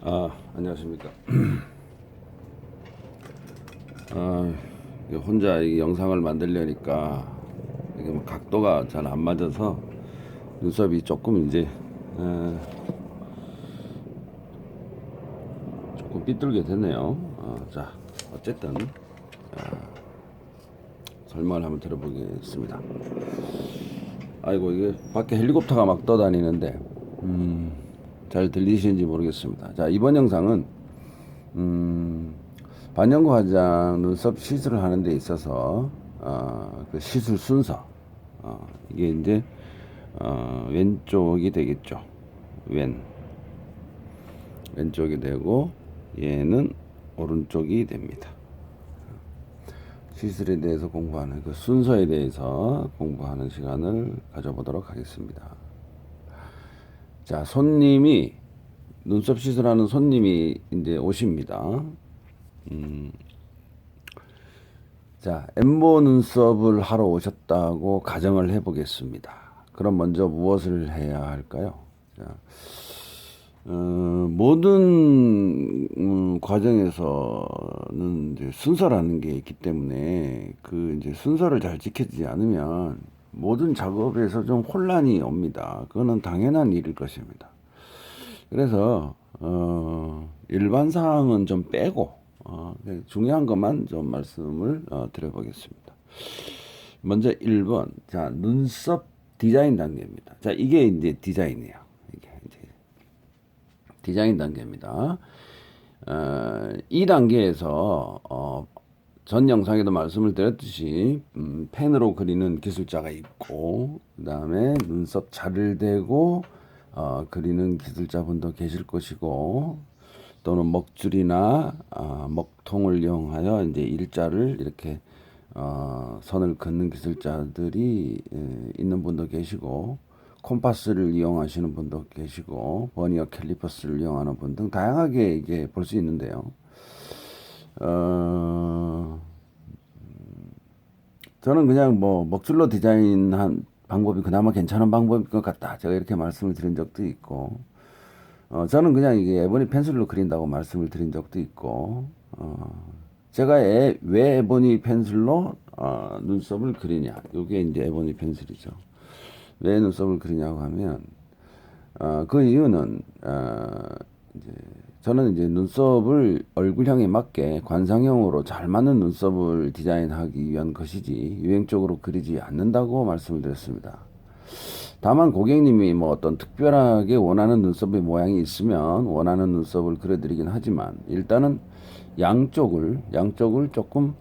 안녕하십니까. 이게 혼자 이 영상을 만들려니까 이게 뭐 각도가 잘 안 맞아서 눈썹이 조금 이제 조금 삐뚤게 됐네요. 자, 어쨌든 설명을 한번 들어보겠습니다. 아이고, 이게 밖에 헬리콥터가 막 떠다니는데 잘 들리시는지 모르겠습니다. 자, 이번 영상은 반영구 화장 눈썹 시술을 하는 데 있어서 그 시술 순서, 이게 이제 왼쪽이 되겠죠. 왼쪽이 되고 얘는 오른쪽이 됩니다. 시술에 대해서 공부하는 그 순서에 대해서 공부하는 시간을 가져보도록 하겠습니다. 자, 눈썹 시술하는 손님이 이제 오십니다. 자, 엠보 눈썹을 하러 오셨다고 가정을 해보겠습니다. 그럼 먼저 무엇을 해야 할까요? 자, 모든 과정에서는 이제 순서라는 게 있기 때문에 그 이제 순서를 잘 지켜지지 않으면 모든 작업에서 좀 혼란이 옵니다. 그거는 당연한 일일 것입니다. 그래서 일반 사항은 좀 빼고 중요한 것만 좀 말씀을 드려보겠습니다. 먼저 1번, 자, 눈썹 디자인 단계입니다. 자, 이게 이제 디자인이에요. 이게 이제 디자인 단계입니다. 이 단계에서 전 영상에도 말씀을 드렸듯이 펜으로 그리는 기술자가 있고, 그 다음에 눈썹 자를 대고 그리는 기술자분도 계실 것이고, 또는 먹줄이나 먹통을 이용하여 이제 일자를 이렇게 선을 긋는 기술자들이 있는 분도 계시고, 콤파스를 이용하시는 분도 계시고, 버니어 캘리퍼스를 이용하는 분 등 다양하게 이게 볼 수 있는데요. 저는 그냥 뭐 먹줄로 디자인한 방법이 그나마 괜찮은 방법일 것 같다, 제가 이렇게 말씀을 드린 적도 있고, 저는 그냥 이게 에보니 펜슬로 그린다고 말씀을 드린 적도 있고, 제가 왜 에보니 펜슬로 눈썹을 그리냐, 이게 이제 에보니 펜슬이죠. 왜 눈썹을 그리냐고 하면 그 이유는 이제 저는 이제 눈썹을 얼굴형에 맞게 관상형으로 잘 맞는 눈썹을 디자인하기 위한 것이지 유행적으로 그리지 않는다고 말씀을 드렸습니다. 다만 고객님이 뭐 어떤 특별하게 원하는 눈썹의 모양이 있으면 원하는 눈썹을 그려드리긴 하지만, 일단은 양쪽을 조금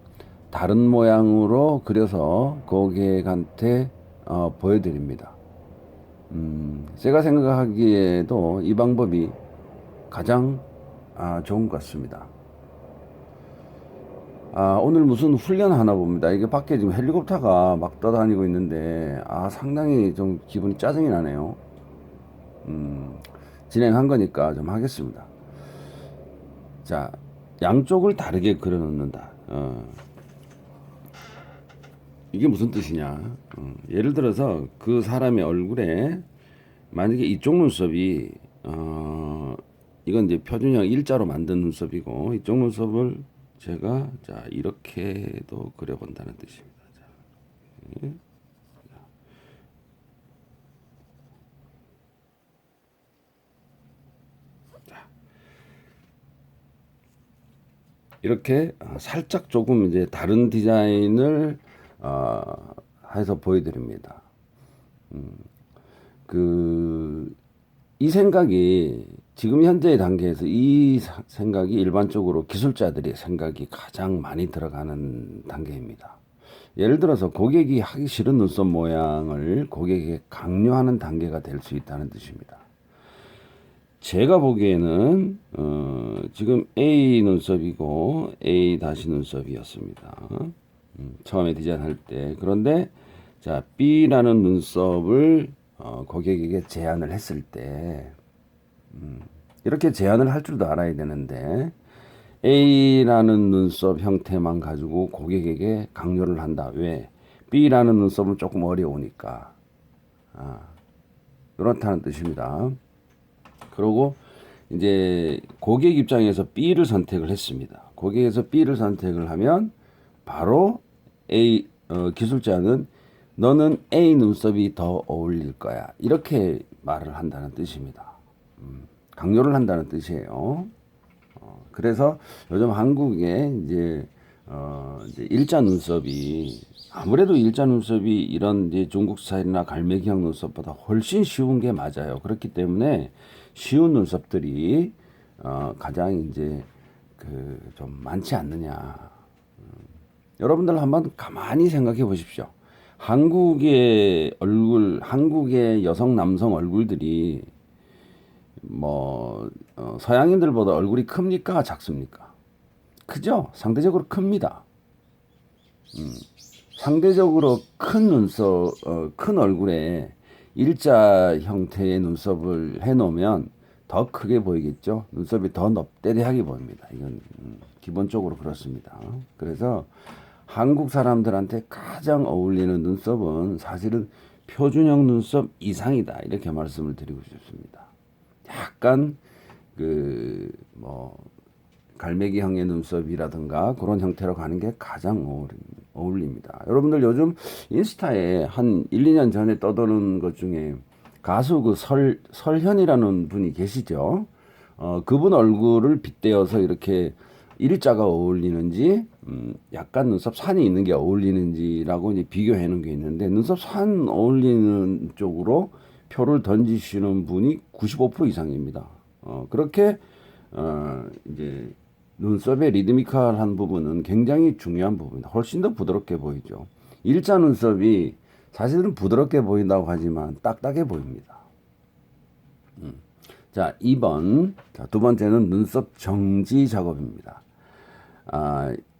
다른 모양으로 그려서 고객한테 보여드립니다. 제가 생각하기에도 이 방법이 가장 좋은 것 같습니다. 오늘 무슨 훈련 하나 봅니다. 이게 밖에 지금 헬리콥터가 막 떠다니고 있는데, 상당히 좀 기분이 짜증이 나네요. 진행한 거니까 좀 하겠습니다. 자, 양쪽을 다르게 그려 놓는다. 이게 무슨 뜻이냐? 예를 들어서 그 사람의 얼굴에 만약에 이쪽 눈썹이 이건 이제 표준형 일자로 만든 눈썹이고, 이쪽 눈썹을 제가 자 이렇게도 그려본다는 뜻입니다. 자, 예. 이렇게 살짝 조금 이제 다른 디자인을 해서 보여드립니다. 이 생각이 지금 현재의 단계에서 이 생각이 일반적으로 기술자들의 생각이 가장 많이 들어가는 단계입니다. 예를 들어서 고객이 하기 싫은 눈썹 모양을 고객에게 강요하는 단계가 될 수 있다는 뜻입니다. 제가 보기에는 지금 A 눈썹이고 A 다시 눈썹이었습니다. 처음에 디자인할 때. 그런데 자, B라는 눈썹을 고객에게 제안을 했을 때 이렇게 제안을 할 줄도 알아야 되는데, A라는 눈썹 형태만 가지고 고객에게 강요를 한다. 왜? B라는 눈썹은 조금 어려우니까. 그렇다는 뜻입니다. 그리고 이제 고객 입장에서 B를 선택을 했습니다. 고객에서 B를 선택을 하면 바로 A 기술자는 너는 A 눈썹이 더 어울릴 거야. 이렇게 말을 한다는 뜻입니다. 강요를 한다는 뜻이에요. 그래서 요즘 한국에 이제 일자 눈썹이 아무래도 일자 눈썹이 이런 이제 중국 스타일이나 갈매기형 눈썹보다 훨씬 쉬운 게 맞아요. 그렇기 때문에 쉬운 눈썹들이 가장 이제 그 좀 많지 않느냐. 여러분들 한번 가만히 생각해 보십시오. 한국의 여성 남성 얼굴들이 서양인들보다 얼굴이 큽니까 작습니까? 크죠? 상대적으로 큽니다. 상대적으로 큰 눈썹, 큰 얼굴에 일자 형태의 눈썹을 해놓으면 더 크게 보이겠죠? 눈썹이 더 넙대대하게 보입니다. 이건 기본적으로 그렇습니다. 그래서 한국 사람들한테 가장 어울리는 눈썹은 사실은 표준형 눈썹 이상이다. 이렇게 말씀을 드리고 싶습니다. 약간 갈매기형의 눈썹이라든가 그런 형태로 가는 게 가장 어울립니다. 여러분들 요즘 인스타에 한 1, 2년 전에 떠도는 것 중에 가수 설현이라는 분이 계시죠. 그분 얼굴을 빗대어서 이렇게 일자가 어울리는지, 약간 눈썹 산이 있는 게 어울리는지라고 이제 비교해 놓은 게 있는데, 눈썹 산 어울리는 쪽으로 표를 던지시는 분이 95% 이상입니다. 그렇게, 이제, 눈썹의 리드미컬한 부분은 굉장히 중요한 부분입니다. 훨씬 더 부드럽게 보이죠. 일자 눈썹이 사실은 부드럽게 보인다고 하지만 딱딱해 보입니다. 자, 2번. 자, 두 번째는 눈썹 정지 작업입니다.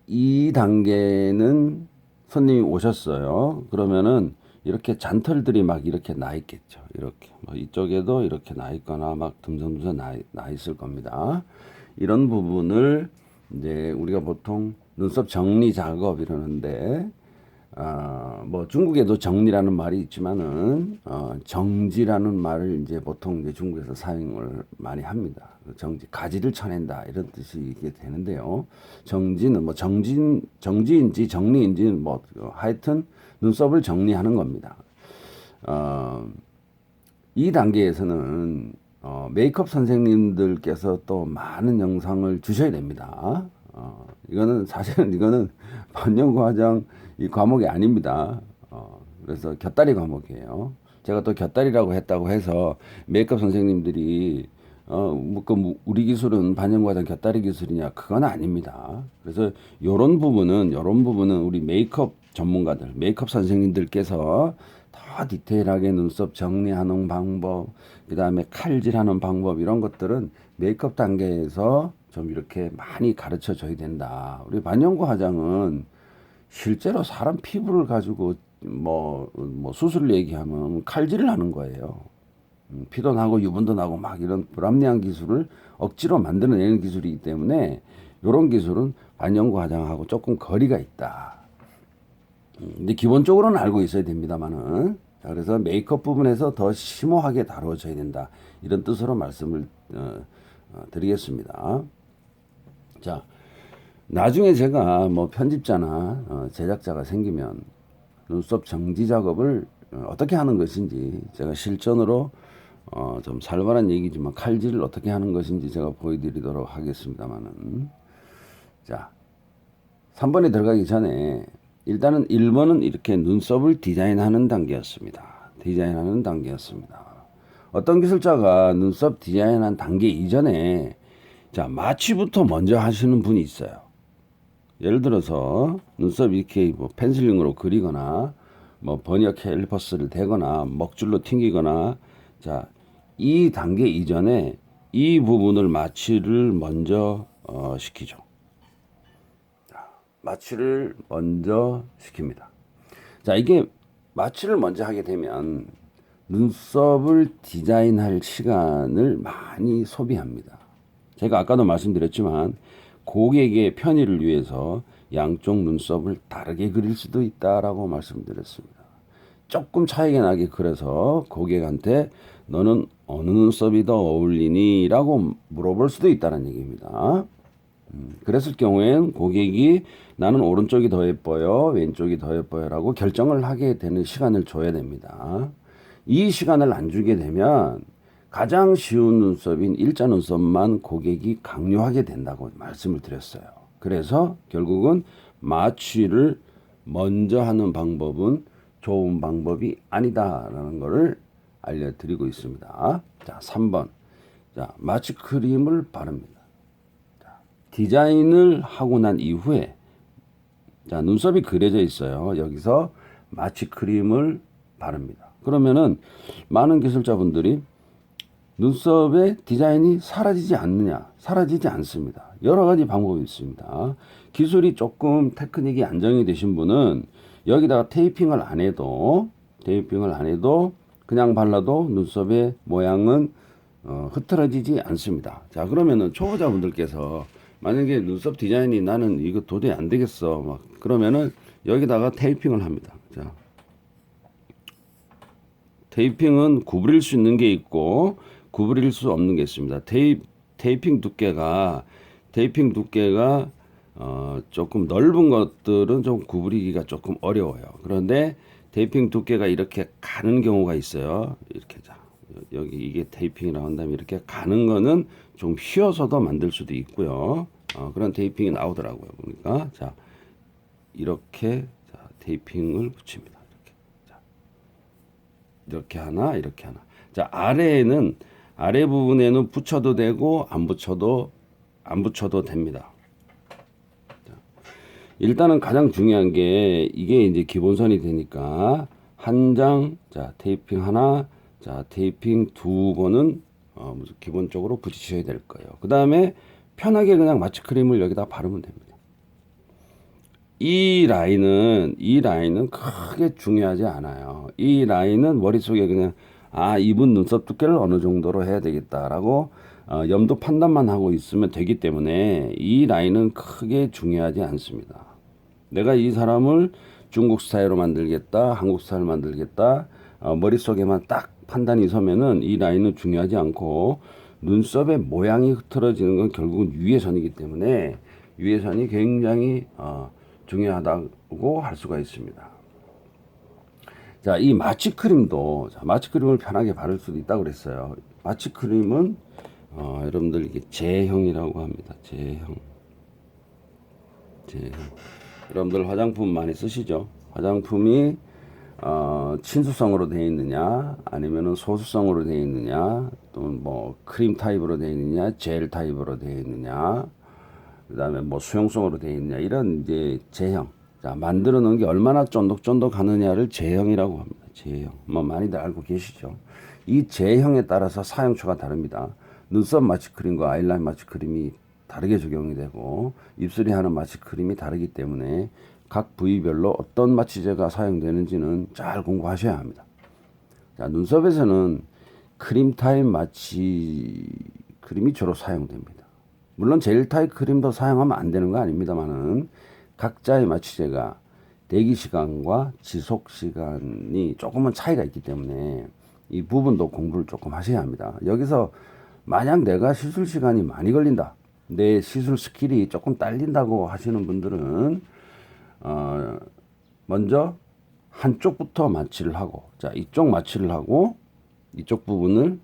이 단계는 손님이 오셨어요. 그러면은 이렇게 잔털들이 막 이렇게 나 있겠죠. 이렇게. 이쪽에도 이렇게 나 있거나 막 듬성듬성 나 있을 겁니다. 이런 부분을 이제 우리가 보통 눈썹 정리 작업 이러는데, 중국에도 정리라는 말이 있지만은, 정지라는 말을 이제 보통 이제 중국에서 사용을 많이 합니다. 정지, 가지를 쳐낸다, 이런 뜻이 이게 되는데요. 정지는 정지인지 정리인지 하여튼 눈썹을 정리하는 겁니다. 이 단계에서는, 메이크업 선생님들께서 또 많은 영상을 주셔야 됩니다. 이거는 반영과정 이 과목이 아닙니다. 그래서 곁다리 과목이에요. 제가 또 곁다리라고 했다고 해서 메이크업 선생님들이 우리 기술은 반영과정 곁다리 기술이냐, 그건 아닙니다. 그래서 요런 부분은 우리 메이크업 전문가들, 메이크업 선생님들께서 더 디테일하게 눈썹 정리하는 방법, 그 다음에 칼질하는 방법, 이런 것들은 메이크업 단계에서 좀 이렇게 많이 가르쳐 줘야 된다. 우리 반영구 화장은 실제로 사람 피부를 가지고 수술을 얘기하면 칼질을 하는 거예요. 피도 나고 유분도 나고 막 이런 불합리한 기술을 억지로 만들어내는 기술이기 때문에 이런 기술은 반영구 화장하고 조금 거리가 있다. 근데 기본적으로는 알고 있어야 됩니다만은, 자, 그래서 메이크업 부분에서 더 심오하게 다뤄져야 된다. 이런 뜻으로 말씀을 드리겠습니다. 자, 나중에 제가 편집자나 제작자가 생기면 눈썹 정지 작업을 어떻게 하는 것인지, 제가 실전으로 좀 살벌한 얘기지만 칼질을 어떻게 하는 것인지 제가 보여드리도록 하겠습니다만은, 자, 3번에 들어가기 전에 일단은 1번은 이렇게 눈썹을 디자인하는 단계였습니다. 어떤 기술자가 눈썹 디자인한 단계 이전에, 자, 마취부터 먼저 하시는 분이 있어요. 예를 들어서 눈썹 이렇게 펜슬링으로 그리거나 버니어 캘리퍼스를 대거나 먹줄로 튕기거나, 자, 이 단계 이전에 이 부분을 마취를 먼저 시키죠. 마취를 먼저 시킵니다. 자, 이게 마취를 먼저 하게 되면 눈썹을 디자인할 시간을 많이 소비합니다. 제가 아까도 말씀드렸지만 고객의 편의를 위해서 양쪽 눈썹을 다르게 그릴 수도 있다라고 말씀드렸습니다. 조금 차이가 나게 그래서 고객한테 너는 어느 눈썹이 더 어울리니? 라고 물어볼 수도 있다는 얘기입니다. 그랬을 경우엔 고객이 나는 오른쪽이 더 예뻐요, 왼쪽이 더 예뻐요 라고 결정을 하게 되는 시간을 줘야 됩니다. 이 시간을 안 주게 되면 가장 쉬운 눈썹인 일자 눈썹만 고객이 강요하게 된다고 말씀을 드렸어요. 그래서 결국은 마취를 먼저 하는 방법은 좋은 방법이 아니다라는 것을 알려드리고 있습니다. 자, 3번. 자, 마취 크림을 바릅니다. 자, 디자인을 하고 난 이후에 자, 눈썹이 그려져 있어요. 여기서 마취 크림을 바릅니다. 그러면은 많은 기술자분들이 눈썹의 디자인이 사라지지 않느냐? 사라지지 않습니다. 여러 가지 방법이 있습니다. 기술이 조금 테크닉이 안정이 되신 분은 여기다가 테이핑을 안 해도 그냥 발라도 눈썹의 모양은 흐트러지지 않습니다. 자, 그러면은 초보자분들께서 만약에 눈썹 디자인이 나는 이거 도저히 안 되겠어 막 그러면은 여기다가 테이핑을 합니다. 자, 테이핑은 구부릴 수 있는 게 있고 구부릴 수 없는 게 있습니다. 테이핑 두께가 조금 넓은 것들은 좀 구부리기가 조금 어려워요. 그런데 테이핑 두께가 이렇게 가는 경우가 있어요. 이렇게 자 여기 이게 테이핑이라고 한다면 이렇게 가는 거는 좀 휘어서도 만들 수도 있고요. 그런 테이핑이 나오더라고요. 보니까 자 이렇게 자, 테이핑을 붙입니다. 이렇게 하나, 이렇게 하나. 자, 아래 부분에는 붙여도 되고 안 붙여도 됩니다. 자, 일단은 가장 중요한 게 이게 이제 기본선이 되니까 한 장, 자, 테이핑 하나, 자, 테이핑 두 번은 기본적으로 붙이셔야 될 거예요. 그 다음에 편하게 그냥 마취 크림을 여기다 바르면 됩니다. 이 라인은 크게 중요하지 않아요. 이 라인은 머릿속에 그냥 이분 눈썹 두께를 어느 정도로 해야 되겠다라고 염도 판단만 하고 있으면 되기 때문에 이 라인은 크게 중요하지 않습니다. 내가 이 사람을 중국 스타일로 만들겠다, 한국 스타일로 만들겠다, 머릿속에만 딱 판단이 서면은 이 라인은 중요하지 않고 눈썹의 모양이 흐트러지는 건 결국은 위에선이기 때문에 위에선이 굉장히 중요하다고 할 수가 있습니다. 자, 이 마취 크림도 마취 크림을 편하게 바를 수도 있다고 그랬어요. 마취 크림은 여러분들 이게 제형이라고 합니다. 제형. 여러분들 화장품 많이 쓰시죠? 화장품이 친수성으로 되어 있느냐, 아니면은 소수성으로 되어 있느냐, 또는 뭐 크림 타입으로 되어 있느냐, 젤 타입으로 되어 있느냐, 그 다음에 뭐 수용성으로 되어 있느냐, 이런 이제 제형. 자, 만들어 놓은 게 얼마나 쫀득쫀득하느냐를 제형이라고 합니다. 제형. 뭐 많이들 알고 계시죠? 이 제형에 따라서 사용처가 다릅니다. 눈썹 마취 크림과 아이라인 마취 크림이 다르게 적용이 되고 입술이 하는 마취 크림이 다르기 때문에 각 부위별로 어떤 마취제가 사용되는지는 잘 공부하셔야 합니다. 자, 눈썹에서는 크림 타입 마취 크림이 주로 사용됩니다. 물론 젤 타입 크림도 사용하면 안 되는 거 아닙니다만은 각자의 마취제가 대기 시간과 지속 시간이 조금은 차이가 있기 때문에 이 부분도 공부를 조금 하셔야 합니다. 여기서 만약 내가 시술 시간이 많이 걸린다, 내 시술 스킬이 조금 딸린다고 하시는 분들은 먼저 한쪽부터 마취를 하고, 자, 이쪽 마취를 하고 이쪽 부분을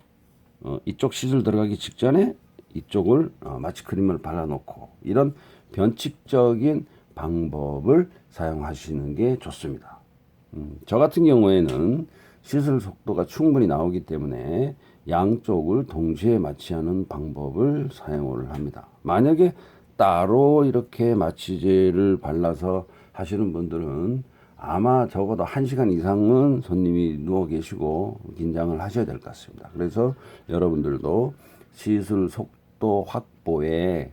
이쪽 시술 들어가기 직전에 이쪽을 마취 크림을 발라놓고 이런 변칙적인 방법을 사용하시는 게 좋습니다. 저 같은 경우에는 시술 속도가 충분히 나오기 때문에 양쪽을 동시에 마취하는 방법을 사용을 합니다. 만약에 따로 이렇게 마취제를 발라서 하시는 분들은 아마 적어도 1시간 이상은 손님이 누워 계시고 긴장을 하셔야 될 것 같습니다. 그래서 여러분들도 시술 속도 확보에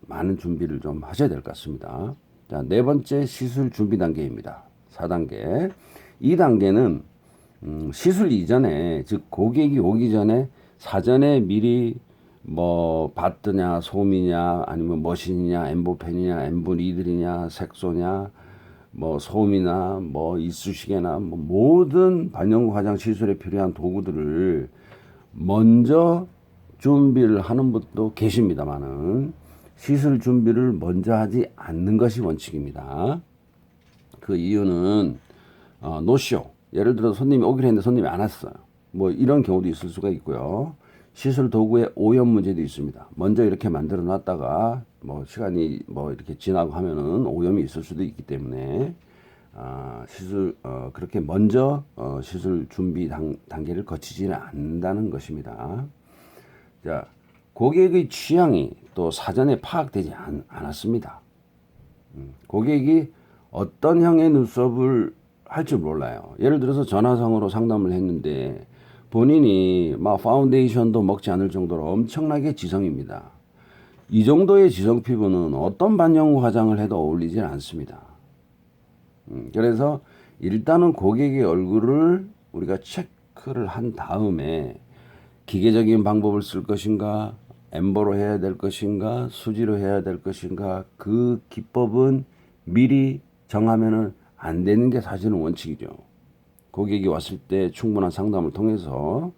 많은 준비를 좀 하셔야 될 것 같습니다. 자, 네 번째 시술 준비 단계입니다. 4단계. 이 단계는 시술 이전에, 즉 고객이 오기 전에 사전에 미리 뭐 바트냐, 솜이냐, 아니면 머신이냐, 엠보펜이냐, 엠보 니들이냐, 색소냐, 뭐 솜이나 뭐 이쑤시개나 뭐 모든 반영구 화장 시술에 필요한 도구들을 먼저 준비를 하는 분도 계십니다만은 시술 준비를 먼저 하지 않는 것이 원칙입니다. 그 이유는 노쇼. 예를 들어 손님이 오기로 했는데 손님이 안 왔어요. 뭐 이런 경우도 있을 수가 있고요. 시술 도구의 오염 문제도 있습니다. 먼저 이렇게 만들어 놨다가 뭐 시간이 뭐 이렇게 지나고 하면은 오염이 있을 수도 있기 때문에 그렇게 먼저 시술 준비 단계를 거치지는 않는다는 것입니다. 자, 고객의 취향이 또 사전에 파악되지 않았습니다. 고객이 어떤 향의 눈썹을 할지 몰라요. 예를 들어서 전화상으로 상담을 했는데 본인이 막 파운데이션도 먹지 않을 정도로 엄청나게 지성입니다. 이 정도의 지성 피부는 어떤 반영구 화장을 해도 어울리지 않습니다. 그래서 일단은 고객의 얼굴을 우리가 체크를 한 다음에 기계적인 방법을 쓸 것인가, 엠버로 해야 될 것인가, 수지로 해야 될 것인가, 그 기법은 미리 정하면은 안 되는 게 사실은 원칙이죠. 고객이 왔을 때 충분한 상담을 통해서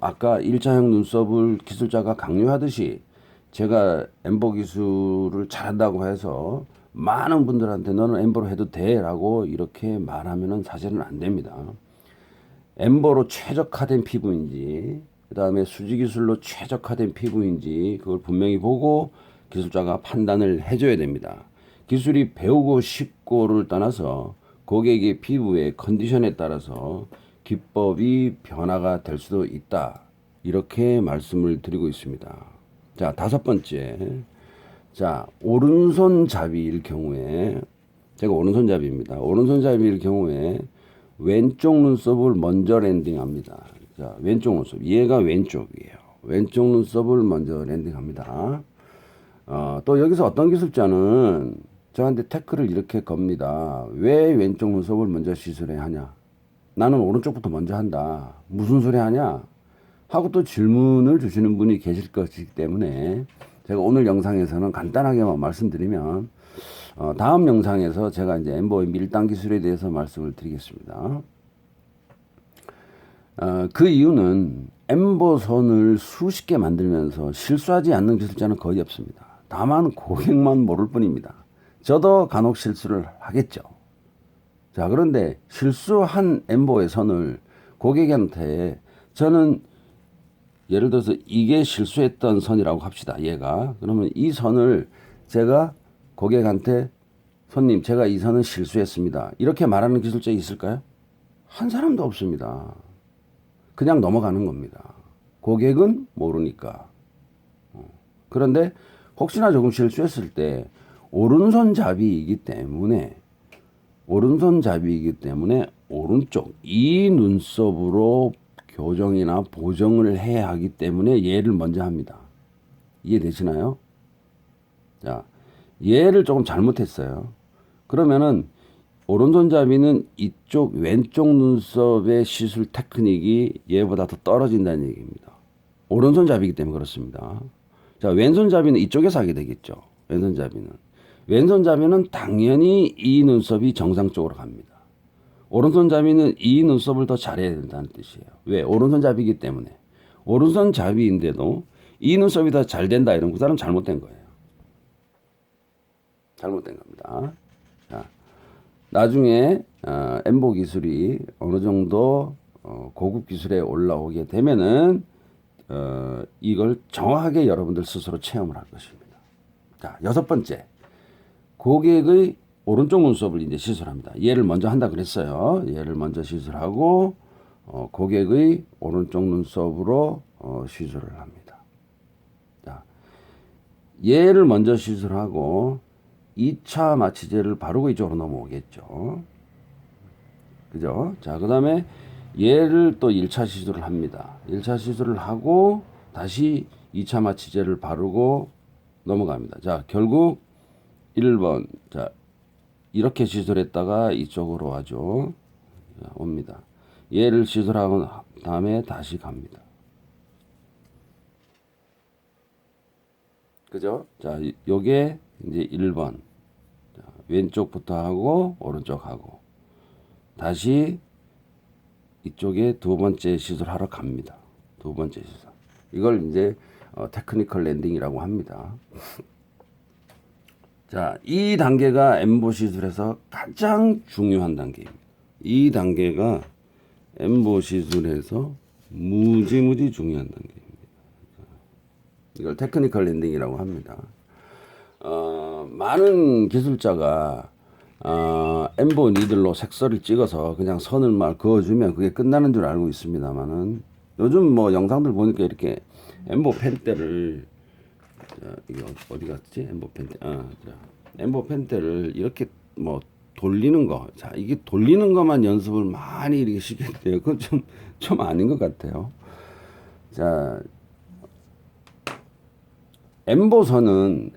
아까 1차형 눈썹을 기술자가 강요하듯이 제가 엠버 기술을 잘한다고 해서 많은 분들한테 너는 엠버로 해도 돼 라고 이렇게 말하면은 사실은 안 됩니다. 엠버로 최적화된 피부인지 그 다음에 수지 기술로 최적화된 피부인지 그걸 분명히 보고 기술자가 판단을 해줘야 됩니다. 기술이 배우고 쉽고를 떠나서 고객의 피부의 컨디션에 따라서 기법이 변화가 될 수도 있다. 이렇게 말씀을 드리고 있습니다. 자, 다섯 번째. 자, 오른손잡이일 경우에, 제가 오른손잡이입니다. 오른손잡이일 경우에 왼쪽 눈썹을 먼저 랜딩합니다. 자, 왼쪽 눈썹. 얘가 왼쪽이에요. 왼쪽 눈썹을 먼저 랜딩합니다. 또 여기서 어떤 기술자는 저한테 태클을 이렇게 겁니다. 왜 왼쪽 눈썹을 먼저 시술해야 하냐? 나는 오른쪽부터 먼저 한다. 무슨 소리 하냐? 하고 또 질문을 주시는 분이 계실 것이기 때문에 제가 오늘 영상에서는 간단하게만 말씀드리면 다음 영상에서 제가 이제 엠버의 밀당 기술에 대해서 말씀을 드리겠습니다. 그 이유는 엠버 선을 수십 개 만들면서 실수하지 않는 기술자는 거의 없습니다. 다만 고객만 모를 뿐입니다. 저도 간혹 실수를 하겠죠. 자, 그런데 실수한 엠버의 선을 고객한테 저는 예를 들어서 이게 실수했던 선이라고 합시다. 얘가. 그러면 이 선을 제가 고객한테 손님 제가 이 선은 실수했습니다. 이렇게 말하는 기술자 있을까요? 한 사람도 없습니다. 그냥 넘어가는 겁니다. 고객은 모르니까. 그런데 혹시나 조금 실수했을 때 오른손잡이이기 때문에 오른쪽 이 눈썹으로 교정이나 보정을 해야 하기 때문에 얘를 먼저 합니다. 이해되시나요? 자, 얘를 조금 잘못했어요. 그러면은 오른손잡이는 이쪽 왼쪽 눈썹의 시술 테크닉이 얘보다 더 떨어진다는 얘기입니다. 오른손잡이기 때문에 그렇습니다. 자, 왼손잡이는 이쪽에서 하게 되겠죠. 왼손잡이는 당연히 이 눈썹이 정상적으로 갑니다. 오른손잡이는 이 눈썹을 더 잘해야 된다는 뜻이에요. 왜? 오른손잡이기 때문에. 오른손잡이인데도 이 눈썹이 더 잘 된다 이런 그 사람 잘못된 거예요. 잘못된 겁니다. 자, 나중에 엠보 기술이 어느 정도 고급 기술에 올라오게 되면은 이걸 정확하게 여러분들 스스로 체험을 할 것입니다. 자, 여섯 번째. 고객의 오른쪽 눈썹을 이제 시술합니다. 얘를 먼저 한다 그랬어요. 얘를 먼저 시술하고 고객의 오른쪽 눈썹으로 시술을 합니다. 자, 얘를 먼저 시술하고 2차 마취제를 바르고 이쪽으로 넘어오겠죠. 그죠? 자, 그 다음에 얘를 또 1차 시술을 합니다. 1차 시술을 하고 다시 2차 마취제를 바르고 넘어갑니다. 자, 결국 1번. 자, 이렇게 시술했다가 이쪽으로 와죠. 자, 옵니다. 얘를 시술하고 다음에 다시 갑니다. 그죠? 자, 요게 이제 1번. 자, 왼쪽부터 하고 오른쪽 하고 다시 이쪽에 두 번째 시술하러 갑니다. 두 번째 시술. 이걸 이제 테크니컬 랜딩이라고 합니다. 자, 이 단계가 엠보 시술에서 가장 중요한 단계입니다. 이 단계가 엠보 시술에서 무지무지 중요한 단계입니다. 이걸 테크니컬 랜딩이라고 합니다. 많은 기술자가 엠보 니들로 색설을 찍어서 그냥 선을 막 그어주면 그게 끝나는 줄 알고 있습니다만은 요즘 뭐 영상들 보니까 이렇게 엠보 펜대를 이게 어디 갔지? 엠보 펜대. 엠보 펜대를 이렇게 뭐 돌리는 거. 자, 이게 돌리는 것만 연습을 많이 이렇게 시켰대요. 그건 좀 아닌 것 같아요. 자, 엠보선은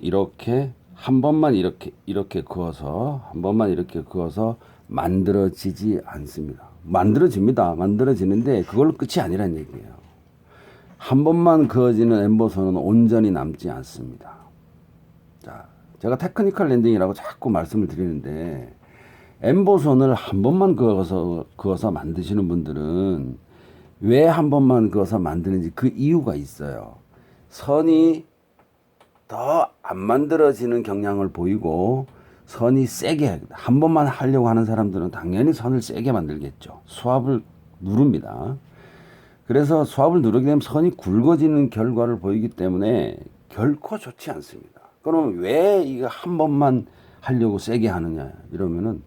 이렇게 한 번만 이렇게 그어서 한 번만 이렇게 그어서 만들어지지 않습니다. 만들어지는데 그걸로 끝이 아니란 얘기예요. 한 번만 그어지는 엠보선은 온전히 남지 않습니다. 자, 제가 테크니컬 랜딩이라고 자꾸 말씀을 드리는데 엠보선을 한 번만 그어서 만드시는 분들은 왜 한 번만 그어서 만드는지 그 이유가 있어요. 선이 더 안 만들어지는 경향을 보이고 선이 세게 한 번만 하려고 하는 사람들은 당연히 선을 세게 만들겠죠. 수압을 누릅니다. 그래서 수압을 누르게 되면 선이 굵어지는 결과를 보이기 때문에 결코 좋지 않습니다. 그럼 왜 이거 한 번만 하려고 세게 하느냐 이러면은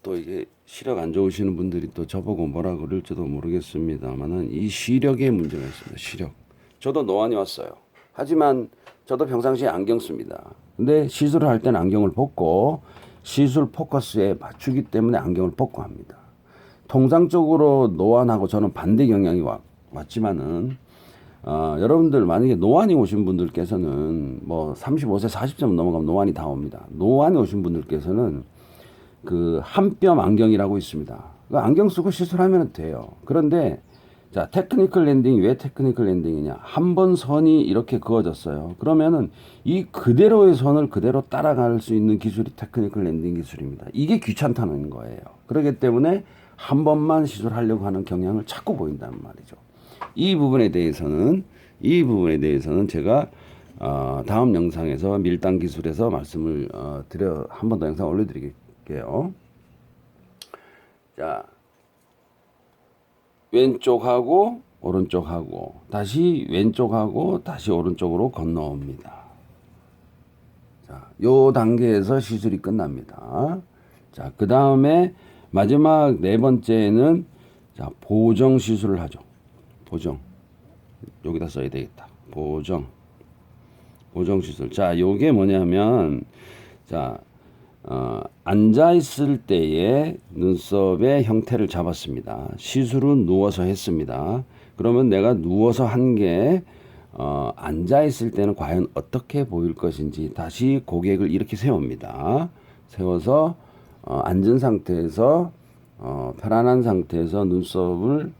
또 이게 시력 안 좋으시는 분들이 또 저보고 뭐라 그럴지도 모르겠습니다만은 이 시력에 문제가 있습니다. 시력. 저도 노안이 왔어요. 하지만 저도 평상시에 안경 씁니다. 근데 시술을 할 때는 안경을 벗고 시술 포커스에 맞추기 때문에 안경을 벗고 합니다. 통상적으로 노안하고 저는 반대 경향이 왔지만은 여러분들 만약에 노안이 오신 분들께서는 뭐 35세 40점 넘어가면 노안이 다 옵니다. 노안이 오신 분들께서는 그 한 뼘 안경이라고 있습니다. 그 안경 쓰고 시술하면 돼요. 그런데 자, 테크니컬 랜딩이 왜 테크니컬 랜딩이냐? 한 번 선이 이렇게 그어졌어요. 그러면은 이 그대로의 선을 그대로 따라갈 수 있는 기술이 테크니컬 랜딩 기술입니다. 이게 귀찮다는 거예요. 그렇기 때문에 한 번만 시술하려고 하는 경향을 자꾸 보인다는 말이죠. 이 부분에 대해서는 제가 다음 영상에서 밀당 기술에서 말씀을 한 번 더 영상 올려드릴게요. 자, 왼쪽하고 오른쪽하고 다시 왼쪽하고 다시 오른쪽으로 건너옵니다. 자, 요 단계에서 시술이 끝납니다. 자, 그 다음에 마지막 네 번째는 자, 보정 시술을 하죠. 보정. 여기다 써야 되겠다. 보정 시술. 자, 요게 뭐냐면 자, 앉아 있을 때의 눈썹의 형태를 잡았습니다. 시술은 누워서 했습니다. 그러면 내가 누워서 한 게 앉아 있을 때는 과연 어떻게 보일 것인지 다시 고객을 이렇게 세웁니다. 세워서 앉은 상태에서 편안한 상태에서 눈썹을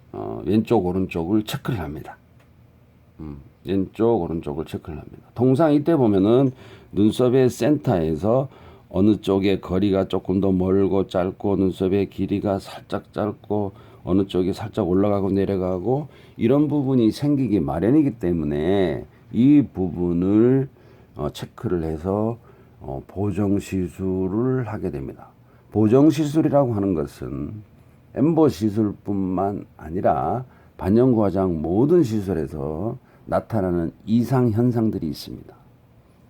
왼쪽 오른쪽을 체크를 합니다. 왼쪽 오른쪽을 체크를 합니다. 통상 이때 보면은 눈썹의 센터에서 어느 쪽에 거리가 조금 더 멀고 짧고 눈썹의 길이가 살짝 짧고 어느 쪽이 살짝 올라가고 내려가고 이런 부분이 생기기 마련이기 때문에 이 부분을 체크를 해서 보정 시술을 하게 됩니다. 보정 시술이라고 하는 것은 엠보 시술뿐만 아니라 반영과장 모든 시술에서 나타나는 이상 현상들이 있습니다.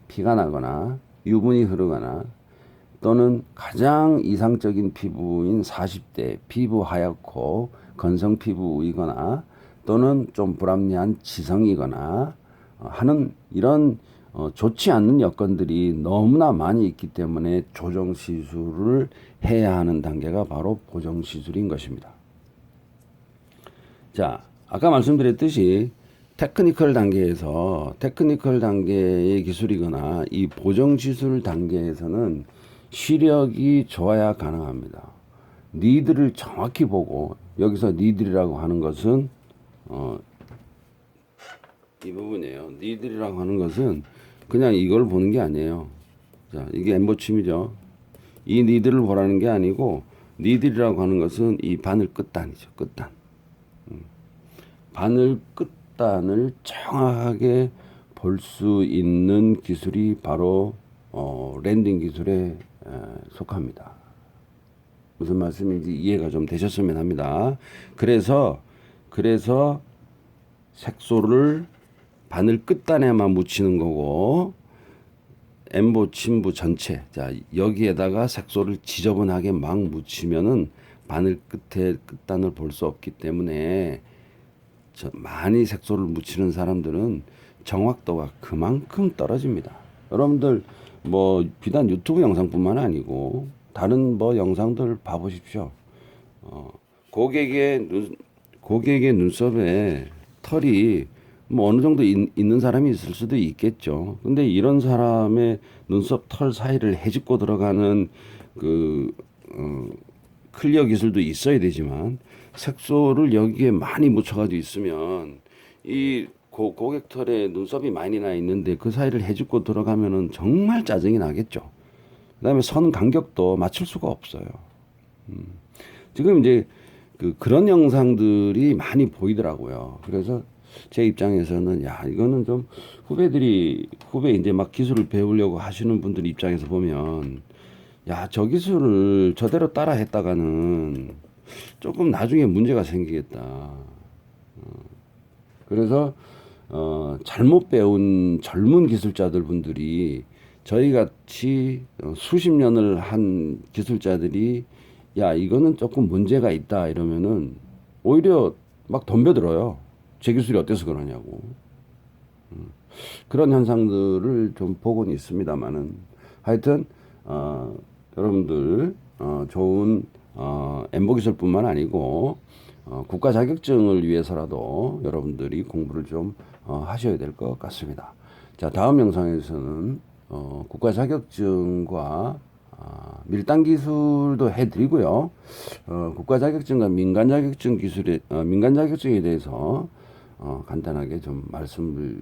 피가 나거나 유분이 흐르거나 또는 가장 이상적인 피부인 40대 피부 하얗고 건성 피부이거나 또는 좀 불합리한 지성이거나 하는 이런 좋지 않는 여건들이 너무나 많이 있기 때문에 조정 시술을 해야 하는 단계가 바로 보정 시술인 것입니다. 자, 아까 말씀드렸듯이 테크니컬 단계의 기술이거나 이 보정 시술 단계에서는 시력이 좋아야 가능합니다. 니들을 정확히 보고 여기서 니들이라고 하는 것은 이 부분이에요. 니들이라고 하는 것은 그냥 이걸 보는 게 아니에요. 자, 이게 엠보침이죠. 이 니들을 보라는 게 아니고 니들이라고 하는 것은 이 바늘 끝단이죠. 끝단. 바늘 끝단을 정확하게 볼 수 있는 기술이 바로 랜딩 기술에 속합니다. 무슨 말씀인지 이해가 좀 되셨으면 합니다. 그래서 색소를 바늘 끝단에만 묻히는 거고 엠보 침부 전체 자 여기에다가 색소를 지저분하게 막 묻히면은 바늘 끝에 끝단을 볼 수 없기 때문에 많이 색소를 묻히는 사람들은 정확도가 그만큼 떨어집니다. 여러분들 뭐 비단 유튜브 영상뿐만 아니고 다른 뭐 영상들 봐보십시오. 고객의 눈썹에 털이 뭐 어느 정도 있는 사람이 있을 수도 있겠죠. 근데 이런 사람의 눈썹 털 사이를 헤집고 들어가는 그 클리어 기술도 있어야 되지만 색소를 여기에 많이 묻혀가지고 있으면 이 고객 털에 눈썹이 많이 나 있는데 그 사이를 헤집고 들어가면은 정말 짜증이 나겠죠. 그다음에 선 간격도 맞출 수가 없어요. 지금 이제 그런 영상들이 많이 보이더라고요. 그래서 제 입장에서는 야 이거는 좀 후배 이제 막 기술을 배우려고 하시는 분들 입장에서 보면 야 저 기술을 저대로 따라 했다가는 조금 나중에 문제가 생기겠다. 그래서 잘못 배운 젊은 기술자들 분들이 저희 같이 수십 년을 한 기술자들이 야 이거는 조금 문제가 있다 이러면은 오히려 막 덤벼들어요. 제 기술이 어때서 그러냐고. 그런 현상들을 좀 보고는 있습니다만은 하여튼 여러분들 좋은 엠보 기술뿐만 아니고 국가 자격증을 위해서라도 여러분들이 공부를 좀 하셔야 될 것 같습니다. 자, 다음 영상에서는 국가 자격증과 밀당 기술도 해드리고요. 국가 자격증과 민간 자격증 민간 자격증에 대해서 간단하게 좀 말씀을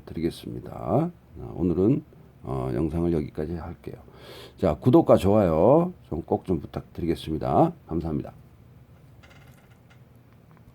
드리겠습니다. 오늘은 영상을 여기까지 할게요. 자, 구독과 좋아요 좀 꼭 좀 부탁드리겠습니다. 감사합니다.